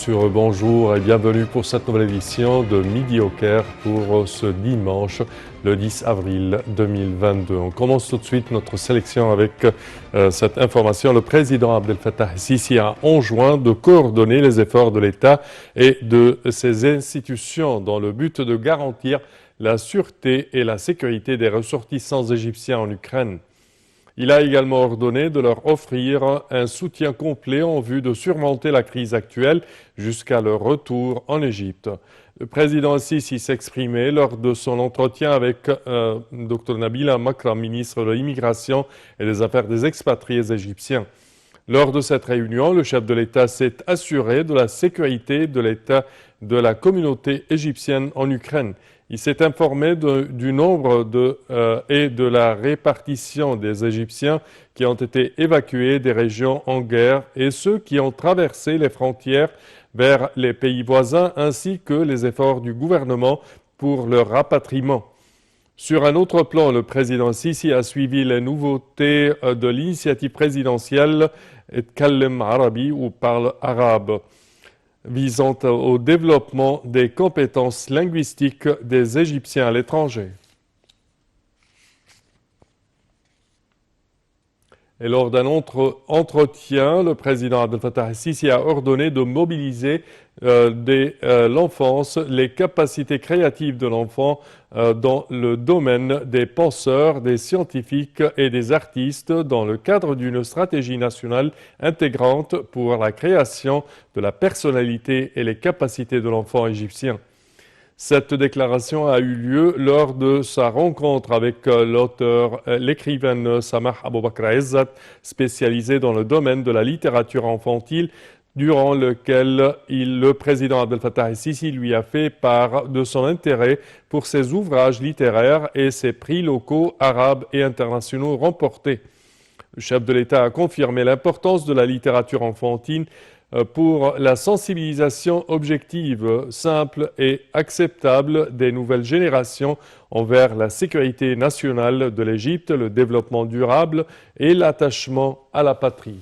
sûr, bonjour et bienvenue pour cette nouvelle édition de Midi au Caire pour ce dimanche, le 10 avril 2022. On commence tout de suite notre sélection avec cette information. Le président Abdel Fattah el-Sisi a enjoint de coordonner les efforts de l'État et de ses institutions dans le but de garantir la sûreté et la sécurité des ressortissants égyptiens en Ukraine. Il a également ordonné de leur offrir un soutien complet en vue de surmonter la crise actuelle jusqu'à leur retour en Égypte. Le président Sisi s'exprimait lors de son entretien avec Dr Nabila Makram, ministre de l'Immigration et des Affaires des expatriés égyptiens. Lors de cette réunion, le chef de l'État s'est assuré de la sécurité de l'État de la communauté égyptienne en Ukraine. Il s'est informé du nombre et de la répartition des Égyptiens qui ont été évacués des régions en guerre et ceux qui ont traversé les frontières vers les pays voisins, ainsi que les efforts du gouvernement pour leur rapatriement. Sur un autre plan, le président Sisi a suivi les nouveautés de l'initiative présidentielle Tkallem Arabi ou Parle arabe, visant au développement des compétences linguistiques des Égyptiens à l'étranger. Et lors d'un autre entretien, le président Abdel Fattah el-Sisi a ordonné de mobiliser dès l'enfance les capacités créatives de l'enfant dans le domaine des penseurs, des scientifiques et des artistes dans le cadre d'une stratégie nationale intégrante pour la création de la personnalité et les capacités de l'enfant égyptien. Cette déclaration a eu lieu lors de sa rencontre avec l'écrivaine Samah Aboubakra Ezzat, spécialisée dans le domaine de la littérature infantile, durant lequel le président Abdel Fattah el-Sisi lui a fait part de son intérêt pour ses ouvrages littéraires et ses prix locaux, arabes et internationaux remportés. Le chef de l'État a confirmé l'importance de la littérature enfantine pour la sensibilisation objective, simple et acceptable des nouvelles générations envers la sécurité nationale de l'Égypte, le développement durable et l'attachement à la patrie.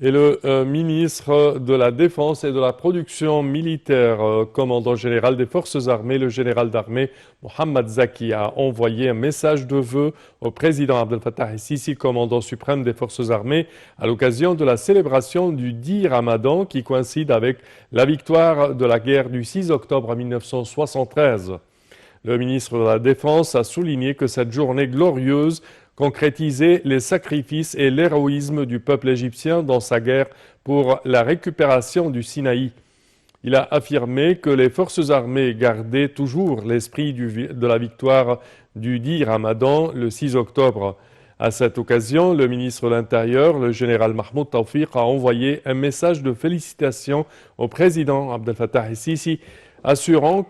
Et le ministre de la Défense et de la Production militaire, commandant général des Forces armées, le général d'armée Mohamed Zaki, a envoyé un message de vœux au président Abdel Fattah el-Sisi, commandant suprême des Forces armées, à l'occasion de la célébration du 10 Ramadan qui coïncide avec la victoire de la guerre du 6 octobre 1973. Le ministre de la Défense a souligné que cette journée glorieuse concrétiser les sacrifices et l'héroïsme du peuple égyptien dans sa guerre pour la récupération du Sinaï. Il a affirmé que les forces armées gardaient toujours l'esprit de la victoire du 10 Ramadan le 6 octobre. À cette occasion, le ministre de l'Intérieur, le général Mahmoud Tawfiq, a envoyé un message de félicitations au président Abdel Fattah el-Sisi, assurant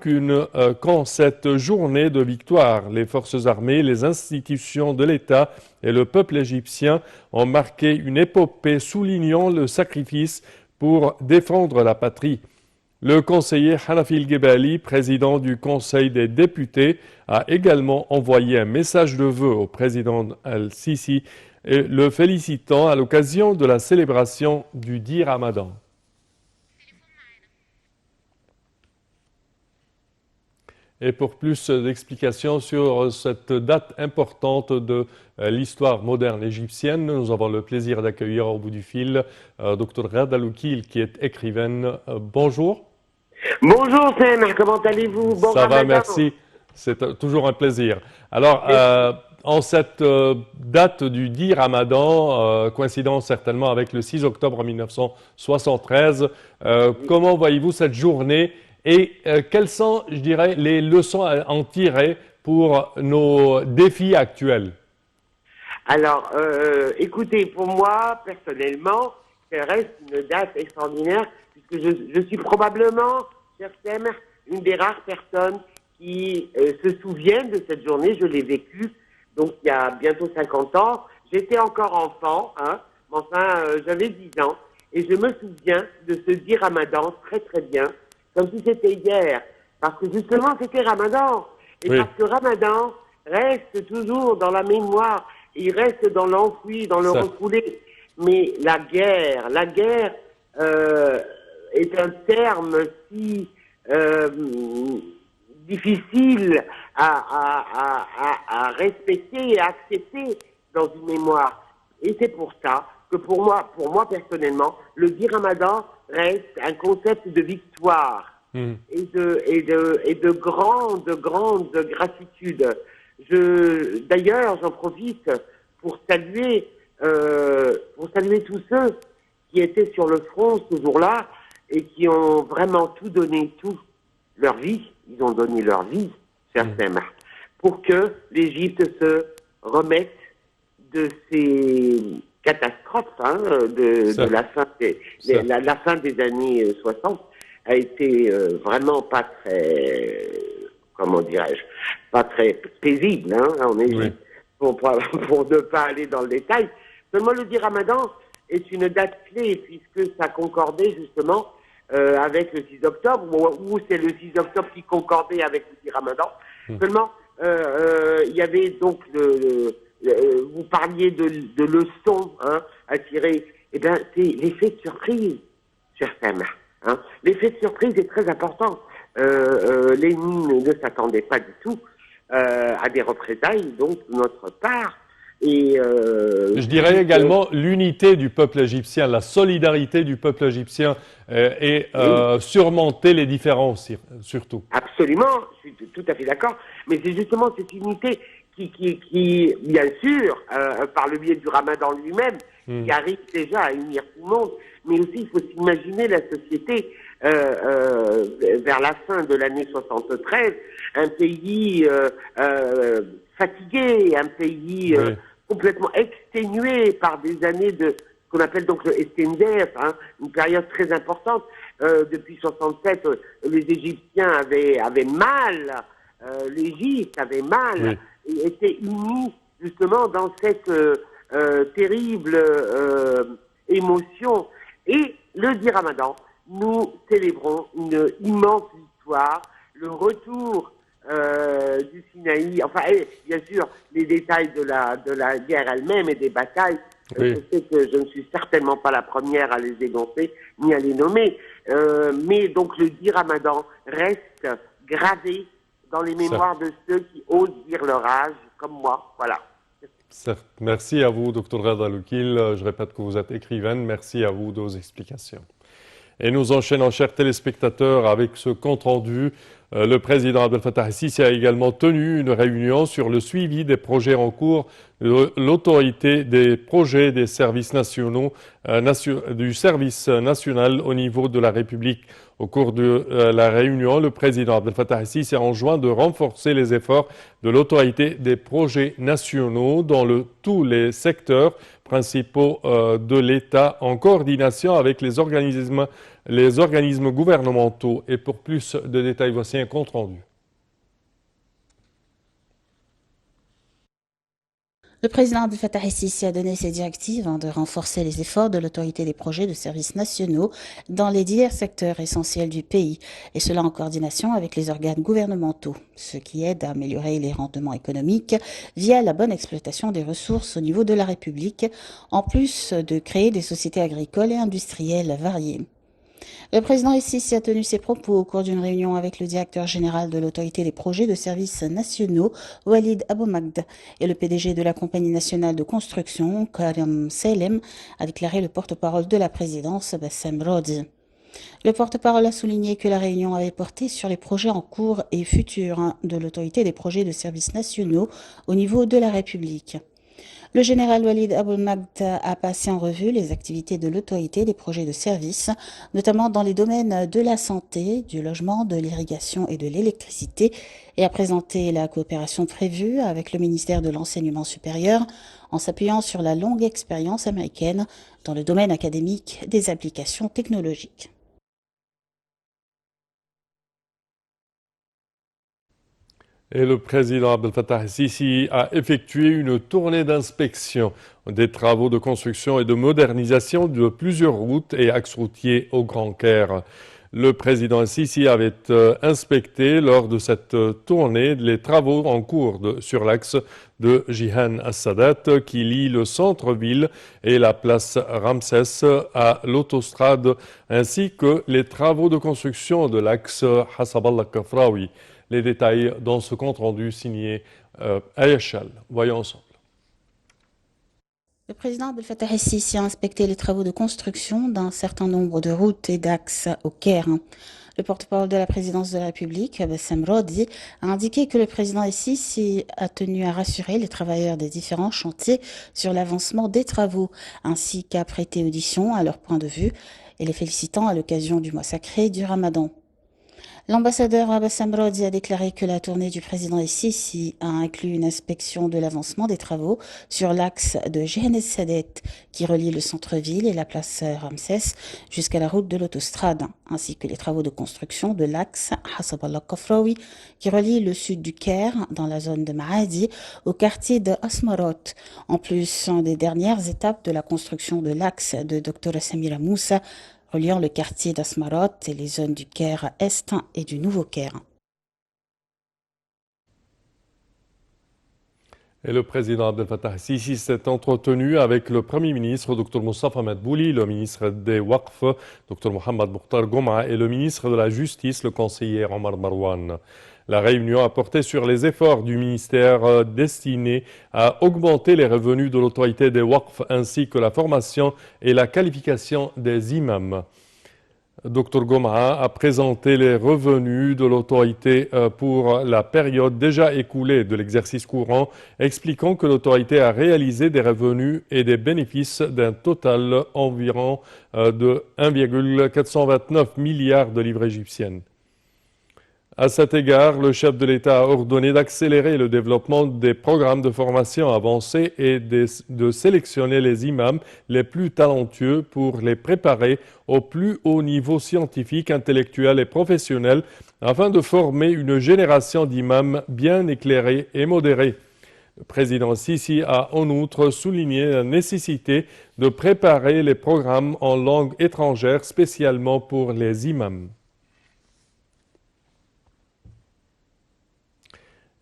qu'en cette journée de victoire, les forces armées, les institutions de l'État et le peuple égyptien ont marqué une épopée soulignant le sacrifice pour défendre la patrie. Le conseiller Hanafi El-Gebali, président du Conseil des députés, a également envoyé un message de vœux au président el-Sisi, le félicitant à l'occasion de la célébration du 10 Ramadan. Et pour plus d'explications sur cette date importante de l'histoire moderne égyptienne, nous avons le plaisir d'accueillir au bout du fil Dr Ghada Loukil, qui est écrivaine. Bonjour. Bonjour Sam, comment allez-vous? Bon Ça Ramadan. Va, merci. C'est toujours un plaisir. Alors, en cette date du 10 Ramadan, coïncidant certainement avec le 6 octobre 1973, comment voyez-vous cette journée? Et quelles sont, je dirais, les leçons à en tirer pour nos défis actuels? Alors, écoutez, pour moi, personnellement, ça reste une date extraordinaire, puisque je suis probablement, cher Sam, une des rares personnes qui se souviennent de cette journée. Je l'ai vécue, donc il y a bientôt 50 ans. J'étais encore enfant, hein, mais enfin, j'avais 10 ans, et je me souviens de ce 10 Ramadan très très bien, comme si c'était hier, parce que justement c'était Ramadan, et oui. Parce que Ramadan reste toujours dans la mémoire, il reste dans l'enfoui, dans le refoulé. mais la guerre est un terme si difficile à respecter et à accepter dans une mémoire. Et c'est pour ça que pour moi personnellement, le dit Ramadan reste un concept de victoire et de grande gratitude. D'ailleurs, j'en profite pour saluer tous ceux qui étaient sur le front ce jour-là et qui ont vraiment tout donné, tout leur vie. Ils ont donné leur vie, certains, pour que l'Égypte se remette de ces catastrophes, de la fin la fin des années 60 a été vraiment pas très, comment dirais-je, pas très paisible en Égypte, pour ne pas aller dans le détail. Seulement le dit Ramadan est une date clé puisque ça concordait justement avec le 6 octobre, ou c'est le 6 octobre qui concordait avec le dit Ramadan. Seulement, il y avait donc vous parliez de leçons à tirer. Eh bien, c'est l'effet de surprise, cher Sam. L'effet de surprise est très important. Lénine ne s'attendait pas du tout à des représailles, donc, de notre part. Et, je dirais également l'unité du peuple égyptien, la solidarité du peuple égyptien et surmonter les différences, surtout. Absolument, je suis tout à fait d'accord. Mais c'est justement cette unité qui bien sûr, par le biais du Ramadan lui-même, qui arrive déjà à unir tout le monde, mais aussi il faut s'imaginer la société vers la fin de l'année 73, un pays fatigué, un pays complètement exténué par des années de ce qu'on appelle donc le Estendef, une période très importante. Depuis 67, les Égyptiens avaient mal, l'Égypte avait mal, et était unie justement dans cette terrible émotion. Et le dit Ramadan, nous célébrons une immense victoire, le retour du Sinaï, enfin, bien sûr, les détails de la guerre elle-même et des batailles. Je sais que je ne suis certainement pas la première à les énoncer ni à les nommer, mais donc le dit Ramadan reste gravé dans les mémoires de ceux qui osent dire leur âge, comme moi. Voilà. Certes. Merci à vous, Dr Ghada Loukil. Je répète que vous êtes écrivaine. Merci à vous de vos explications. Et nous enchaînons, chers téléspectateurs, avec ce compte-rendu. Le président Abdel Fattah el-Sisi a également tenu une réunion sur le suivi des projets en cours de l'autorité des projets des services nationaux, du service national au niveau de la République. Au cours de la réunion, le président Abdel Fattah el-Sisi a enjoint de renforcer les efforts de l'autorité des projets nationaux dans tous les secteurs principaux de l'État en coordination avec les organismes gouvernementaux. Et pour plus de détails, voici un compte rendu. Le président Abdel Fattah el-Sisi a donné ses directives de renforcer les efforts de l'autorité des projets de services nationaux dans les divers secteurs essentiels du pays, et cela en coordination avec les organes gouvernementaux, ce qui aide à améliorer les rendements économiques via la bonne exploitation des ressources au niveau de la République, en plus de créer des sociétés agricoles et industrielles variées. Le président el-Sisi a tenu ses propos au cours d'une réunion avec le directeur général de l'autorité des projets de services nationaux, Walid Abou-Magd, et le PDG de la compagnie nationale de construction, Karim Selem, a déclaré le porte-parole de la présidence, Bassem Rodi. Le porte-parole a souligné que la réunion avait porté sur les projets en cours et futurs de l'autorité des projets de services nationaux au niveau de la République. Le général Walid Abou-Magd a passé en revue les activités de l'autorité des projets de services, notamment dans les domaines de la santé, du logement, de l'irrigation et de l'électricité, et a présenté la coopération prévue avec le ministère de l'Enseignement supérieur en s'appuyant sur la longue expérience américaine dans le domaine académique des applications technologiques. Et le président Abdel Fattah el-Sisi a effectué une tournée d'inspection des travaux de construction et de modernisation de plusieurs routes et axes routiers au Grand Caire. Le président Sisi avait inspecté lors de cette tournée les travaux en cours sur l'axe de Jihan As-Sadat qui lie le centre-ville et la place Ramsès à l'autostrade, ainsi que les travaux de construction de l'axe Hassaballah Kafraoui. Les détails dans ce compte-rendu signé Ayachal. Voyons ensemble. Le président Abdel Fattah el-Sisi a inspecté les travaux de construction d'un certain nombre de routes et d'axes au Caire. Le porte-parole de la présidence de la République, Bassem Rodi, a indiqué que le président el-Sisi a tenu à rassurer les travailleurs des différents chantiers sur l'avancement des travaux, ainsi qu'à prêter audition à leur point de vue et les félicitant à l'occasion du mois sacré du Ramadan. L'ambassadeur Bassem Rodi a déclaré que la tournée du président el-Sisi a inclus une inspection de l'avancement des travaux sur l'axe de Jihan As-Sadat qui relie le centre-ville et la place Ramsès jusqu'à la route de l'autostrade, ainsi que les travaux de construction de l'axe Hassaballah Kafraoui qui relie le sud du Caire dans la zone de Maadi au quartier de Asmarot, en plus des dernières étapes de la construction de l'axe de Dr Samira Moussa reliant le quartier d'Asmarot et les zones du Caire Est et du Nouveau Caire. Et le président Abdel Fattah el-Sisi s'est entretenu avec le Premier ministre, Dr Moustapha Madbouli, le ministre des Waqf, Dr Mohamed Mokhtar Goma, et le ministre de la Justice, le conseiller Omar Marwan. La réunion a porté sur les efforts du ministère destinés à augmenter les revenus de l'autorité des Waqf ainsi que la formation et la qualification des imams. Dr Goma a présenté les revenus de l'autorité pour la période déjà écoulée de l'exercice courant, expliquant que l'autorité a réalisé des revenus et des bénéfices d'un total environ de 1,429 milliards de livres égyptiennes. À cet égard, le chef de l'État a ordonné d'accélérer le développement des programmes de formation avancés et de sélectionner les imams les plus talentueux pour les préparer au plus haut niveau scientifique, intellectuel et professionnel afin de former une génération d'imams bien éclairés et modérés. Le président Sisi a en outre souligné la nécessité de préparer les programmes en langue étrangère spécialement pour les imams.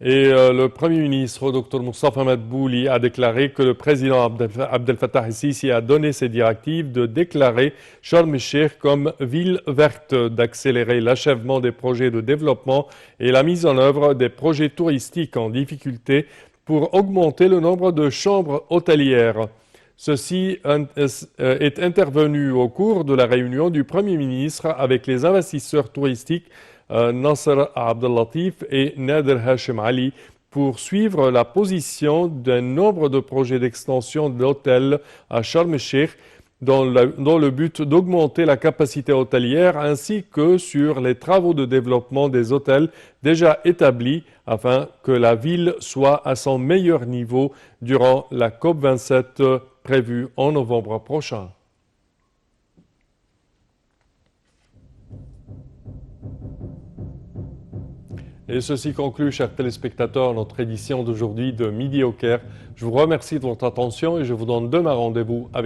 Et le Premier ministre, Dr Moustapha Madbouli, a déclaré que le président Abdel Fattah el-Sisi a donné ses directives de déclarer Sharm el-Sheikh comme ville verte, d'accélérer l'achèvement des projets de développement et la mise en œuvre des projets touristiques en difficulté pour augmenter le nombre de chambres hôtelières. Ceci est intervenu au cours de la réunion du Premier ministre avec les investisseurs touristiques Nasser Abdellatif et Nader Hashim Ali pour suivre la position d'un nombre de projets d'extension d'hôtels à Sharm el-Sheikh dans le but d'augmenter la capacité hôtelière ainsi que sur les travaux de développement des hôtels déjà établis afin que la ville soit à son meilleur niveau durant la COP27 prévue en novembre prochain. Et ceci conclut, chers téléspectateurs, notre édition d'aujourd'hui de Midi au Caire. Je vous remercie de votre attention et je vous donne demain rendez-vous avec